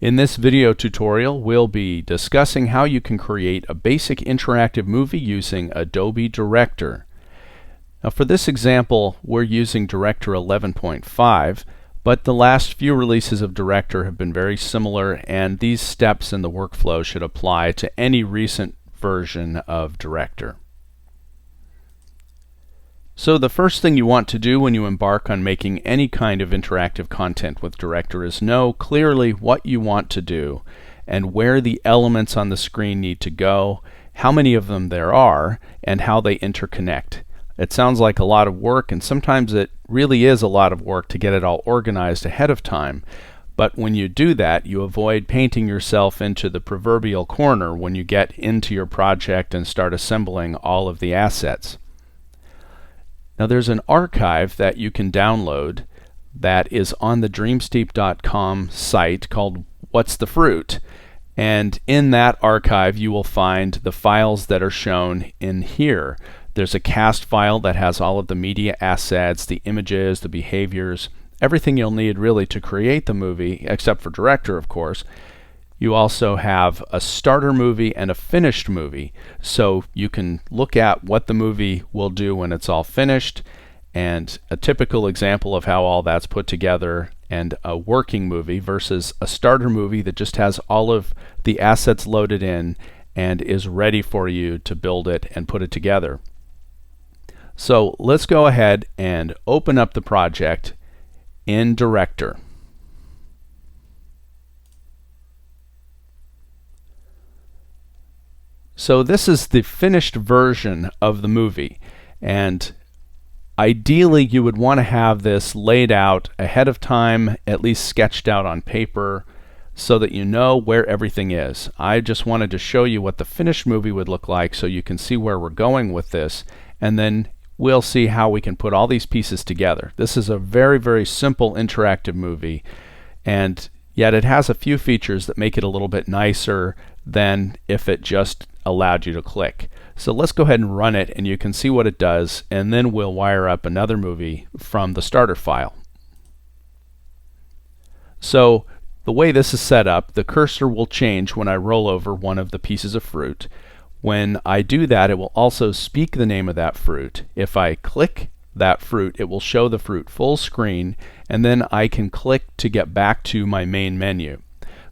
In this video tutorial, we'll be discussing how you can create a basic interactive movie using Adobe Director. Now for this example, we're using Director 11.5, but the last few releases of Director have been very similar, and these steps in the workflow should apply to any recent version of Director. So the first thing you want to do when you embark on making any kind of interactive content with Director is know clearly what you want to do and where the elements on the screen need to go, how many of them there are, and how they interconnect. It sounds like a lot of work, and sometimes it really is a lot of work to get it all organized ahead of time. But when you do that, you avoid painting yourself into the proverbial corner when you get into your project and start assembling all of the assets. Now there's an archive that you can download that is on the dreamsteep.com site called What's the Fruit? And in that archive you will find the files that are shown in here. There's a cast file that has all of the media assets, the images, the behaviors, everything you'll need really to create the movie, except for Director, of course. You also have a starter movie and a finished movie, so you can look at what the movie will do when it's all finished, and a typical example of how all that's put together, and a working movie versus a starter movie that just has all of the assets loaded in and is ready for you to build it and put it together. So let's go ahead and open up the project in Director. So this is the finished version of the movie, and ideally you would want to have this laid out ahead of time, at least sketched out on paper, so that you know where everything is. I just wanted to show you what the finished movie would look like so you can see where we're going with this, and then we'll see how we can put all these pieces together. This is a very, very simple interactive movie, and yet it has a few features that make it a little bit nicer than if it just allowed you to click. So let's go ahead and run it, and you can see what it does, and then we'll wire up another movie from the starter file. So the way this is set up, the cursor will change when I roll over one of the pieces of fruit. When I do that, it will also speak the name of that fruit. If I click that fruit, it will show the fruit full screen, and then I can click to get back to my main menu.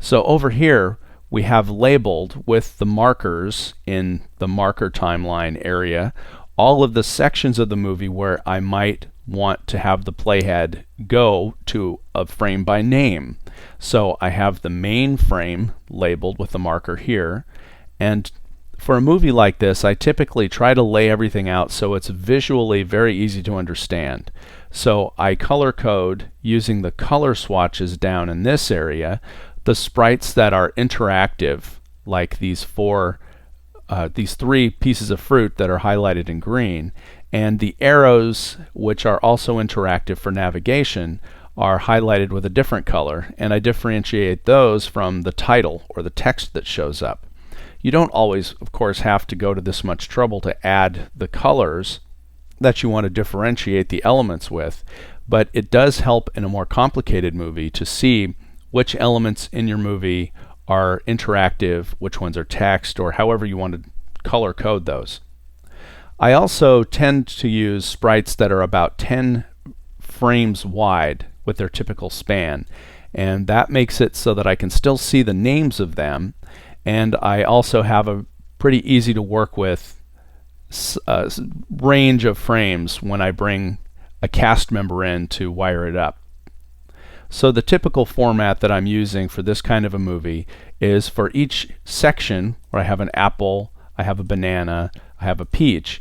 So over here we have labeled with the markers in the marker timeline area all of the sections of the movie where I might want to have the playhead go to a frame by name. So I have the main frame labeled with the marker here, and for a movie like this I typically try to lay everything out so it's visually very easy to understand. So I color code using the color swatches down in this area the sprites that are interactive, like these three pieces of fruit that are highlighted in green, and the arrows, which are also interactive for navigation, are highlighted with a different color, and I differentiate those from the title or the text that shows up. You don't always, of course, have to go to this much trouble to add the colors that you want to differentiate the elements with, but it does help in a more complicated movie to see which elements in your movie are interactive, which ones are text, or however you want to color code those. I also tend to use sprites that are about 10 frames wide with their typical span, and that makes it so that I can still see the names of them, and I also have a pretty easy to work with range of frames when I bring a cast member in to wire it up. So the typical format that I'm using for this kind of a movie is for each section where I have an apple, I have a banana, I have a peach,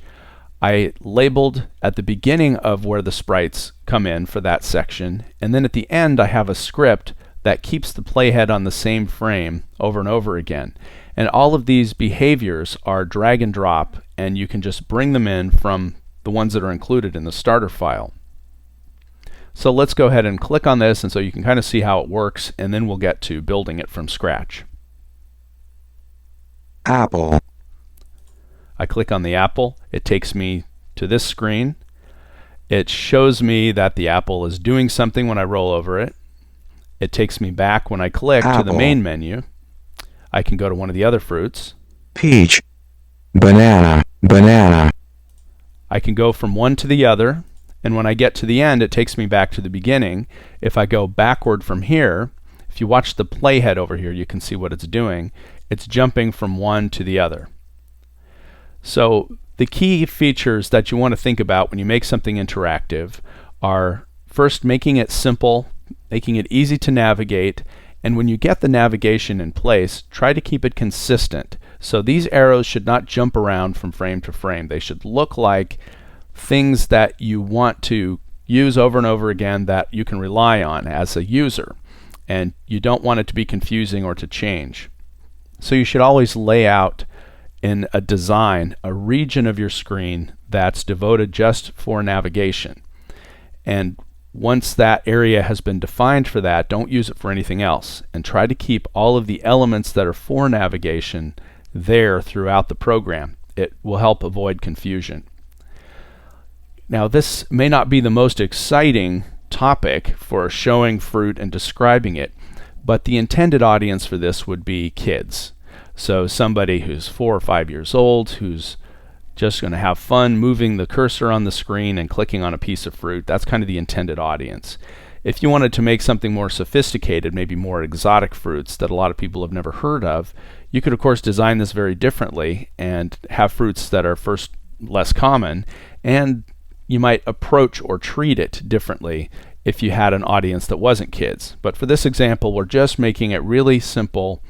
I labeled at the beginning of where the sprites come in for that section, and then at the end I have a script that keeps the playhead on the same frame over and over again. And all of these behaviors are drag and drop, and you can just bring them in from the ones that are included in the starter file. So let's go ahead and click on this, and so you can kind of see how it works, and then we'll get to building it from scratch. Apple. I click on the apple, it takes me to this screen. It shows me that the apple is doing something when I roll over it. it takes me back when I click to the main menu. I can go to one of the other fruits. Peach, banana, banana. I can go from one to the other, and when I get to the end, it takes me back to the beginning. If I go backward from here, if you watch the playhead over here, you can see what it's doing. It's jumping from one to the other. So the key features that you want to think about when you make something interactive are first making it simple, making it easy to navigate, and when you get the navigation in place, try to keep it consistent. So these arrows should not jump around from frame to frame. They should look like things that you want to use over and over again that you can rely on as a user. And you don't want it to be confusing or to change. So you should always lay out in a design a region of your screen that's devoted just for navigation. And once that area has been defined for that, don't use it for anything else, and try to keep all of the elements that are for navigation there throughout the program. It will help avoid confusion. Now, this may not be the most exciting topic for showing fruit and describing it, but the intended audience for this would be kids. So somebody who's 4 or 5 years old, who's just going to have fun moving the cursor on the screen and clicking on a piece of fruit. That's kind of the intended audience. If you wanted to make something more sophisticated, maybe more exotic fruits that a lot of people have never heard of, you could of course design this very differently and have fruits that are first less common, and you might approach or treat it differently if you had an audience that wasn't kids. But for this example, we're just making it really simple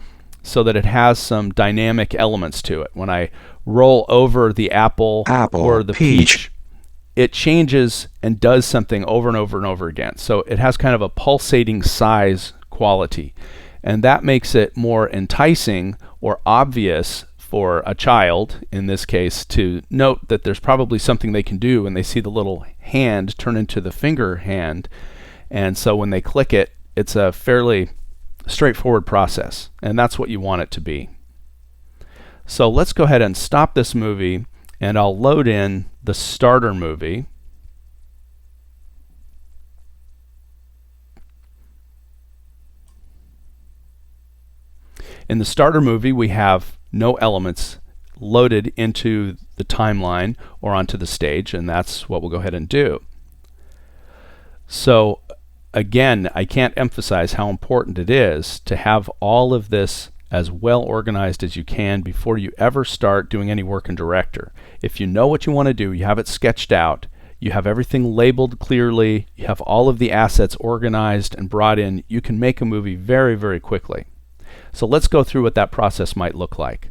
so that it has some dynamic elements to it. When I roll over the apple or the peach, it changes and does something over and over and over again. So it has kind of a pulsating size quality. And that makes it more enticing or obvious for a child, in this case, to note that there's probably something they can do when they see the little hand turn into the finger hand. And so when they click it, it's a fairly straightforward process, and that's what you want it to be. So let's go ahead and stop this movie, and I'll load in the starter movie. In the starter movie, we have no elements loaded into the timeline or onto the stage, and that's what we'll go ahead and do. So again, I can't emphasize how important it is to have all of this as well organized as you can before you ever start doing any work in Director. If you know what you want to do, you have it sketched out, you have everything labeled clearly, you have all of the assets organized and brought in, you can make a movie very, very quickly. So let's go through what that process might look like.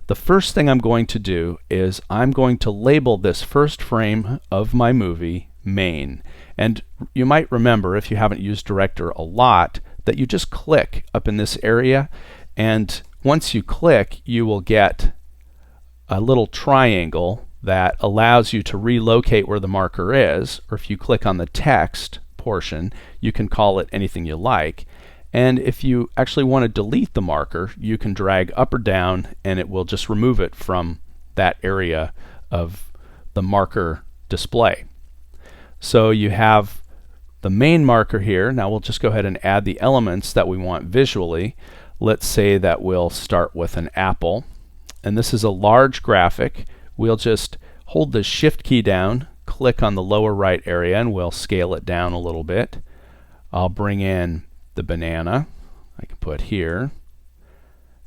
The first thing I'm going to do is I'm going to label this first frame of my movie main. And you might remember, if you haven't used Director a lot, that you just click up in this area, and once you click, you will get a little triangle that allows you to relocate where the marker is, or if you click on the text portion, you can call it anything you like. And if you actually want to delete the marker, you can drag up or down, and it will just remove it from that area of the marker display. So you have the main marker here. Now we'll just go ahead and add the elements that we want visually. Let's say that we'll start with an apple, and this is a large graphic. We'll just hold the Shift key down, click on the lower right area, and we'll scale it down a little bit. I'll bring in the banana. I can put here.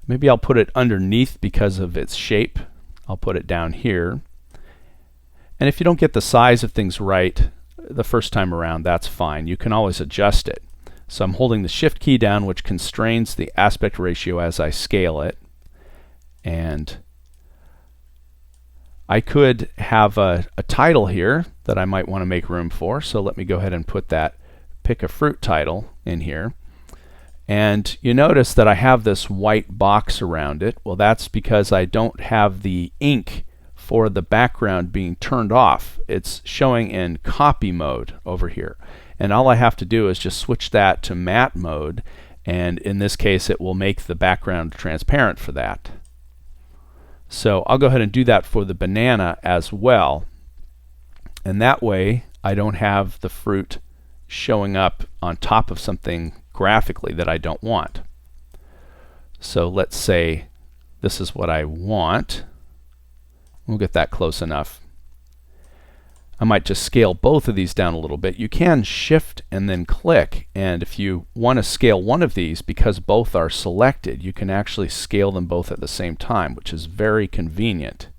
Maybe I'll put it underneath because of its shape. I'll put it down here. And if you don't get the size of things right the first time around, that's fine. You can always adjust it. So I'm holding the Shift key down, which constrains the aspect ratio as I scale it. And I could have a title here that I might want to make room for. So let me go ahead and put that pick a fruit title in here. And you notice that I have this white box around it. Well, that's because I don't have the ink for the background being turned off. It's showing in copy mode over here. And all I have to do is just switch that to matte mode, and in this case it will make the background transparent for that. So I'll go ahead and do that for the banana as well, and that way I don't have the fruit showing up on top of something graphically that I don't want. So let's say this is what I want. We'll get that close enough. I might just scale both of these down a little bit. You can shift and then click, and if you want to scale one of these, because both are selected, you can actually scale them both at the same time, which is very convenient.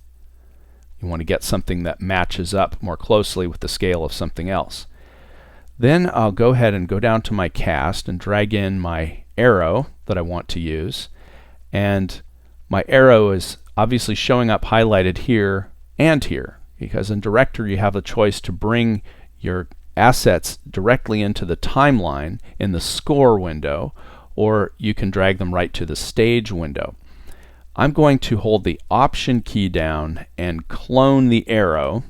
You want to get something that matches up more closely with the scale of something else. Then I'll go ahead and go down to my cast and drag in my arrow that I want to use, and my arrow is obviously showing up highlighted here and here, because in Director you have the choice to bring your assets directly into the timeline in the score window, or you can drag them right to the stage window. I'm going to hold the Option key down and clone the arrow,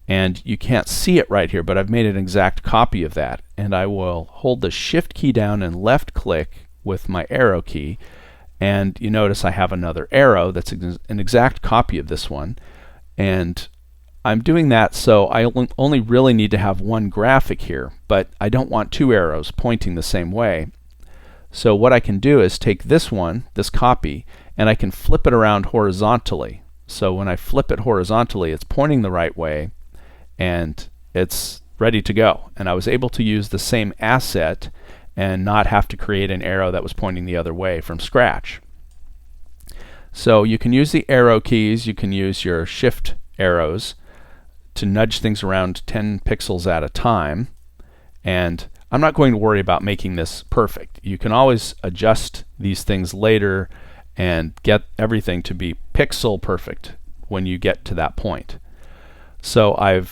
and you can't see it right here, but I've made an exact copy of that, and I will hold the Shift key down and left click with my arrow key, and you notice I have another arrow that's an exact copy of this one. And I'm doing that so I only really need to have one graphic here, but I don't want two arrows pointing the same way. So what I can do is take this one, this copy, and I can flip it around horizontally. So when I flip it horizontally, it's pointing the right way and it's ready to go. And I was able to use the same asset and not have to create an arrow that was pointing the other way from scratch. So you can use the arrow keys, you can use your shift arrows to nudge things around 10 pixels at a time, and I'm not going to worry about making this perfect. You can always adjust these things later and get everything to be pixel perfect when you get to that point. So I'm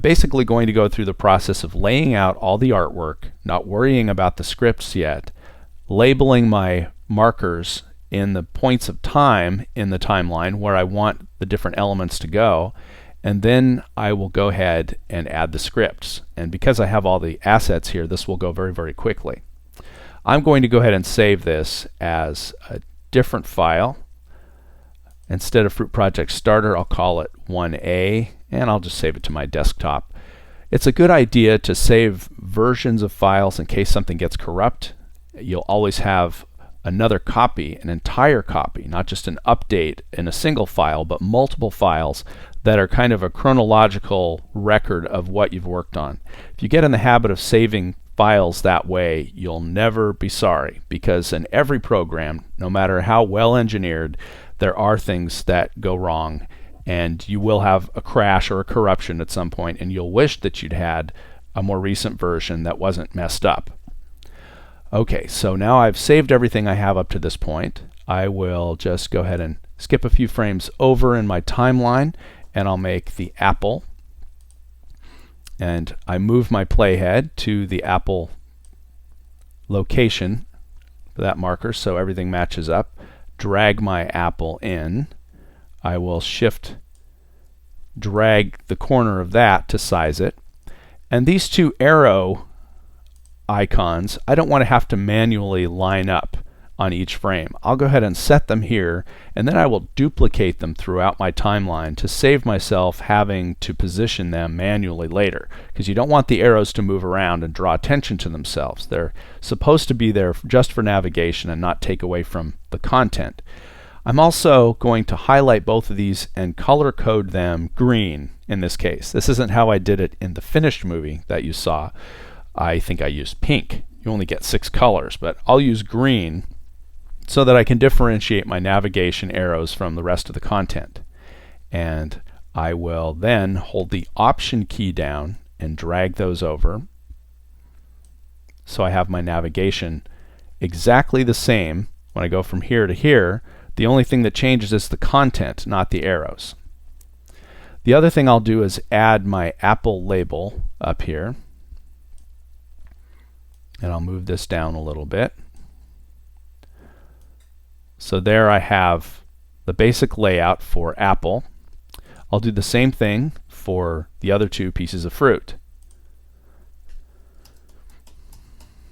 basically going to go through the process of laying out all the artwork, not worrying about the scripts yet, labeling my markers in the points of time in the timeline where I want the different elements to go, and then I will go ahead and add the scripts. And because I have all the assets here, this will go very, very quickly. I'm going to go ahead and save this as a different file. Instead of Fruit Project Starter, I'll call it 1A, and I'll just save it to my desktop. It's a good idea to save versions of files in case something gets corrupt. You'll always have another copy, an entire copy, not just an update in a single file, but multiple files that are kind of a chronological record of what you've worked on. If you get in the habit of saving files that way, you'll never be sorry, because in every program, no matter how well engineered, there are things that go wrong, and you will have a crash or a corruption at some point, and you'll wish that you'd had a more recent version that wasn't messed up. Okay, so now I've saved everything I have up to this point. I will just go ahead and skip a few frames over in my timeline, and I'll make the apple. And I move my playhead to the apple location for that marker so everything matches up. Drag my apple in. I will shift drag the corner of that to size it. And these two arrow icons, I don't want to have to manually line up on each frame. I'll go ahead and set them here, and then I will duplicate them throughout my timeline to save myself having to position them manually later, because you don't want the arrows to move around and draw attention to themselves. They're supposed to be there just for navigation and not take away from the content. I'm also going to highlight both of these and color code them green in this case. This isn't how I did it in the finished movie that you saw. I think I used pink. You only get 6 colors, but I'll use green so that I can differentiate my navigation arrows from the rest of the content. And I will then hold the Option key down and drag those over so I have my navigation exactly the same when I go from here to here. The only thing that changes is the content, not the arrows. The other thing I'll do is add my Apple label up here. And I'll move this down a little bit. So there I have the basic layout for Apple. I'll do the same thing for the other two pieces of fruit.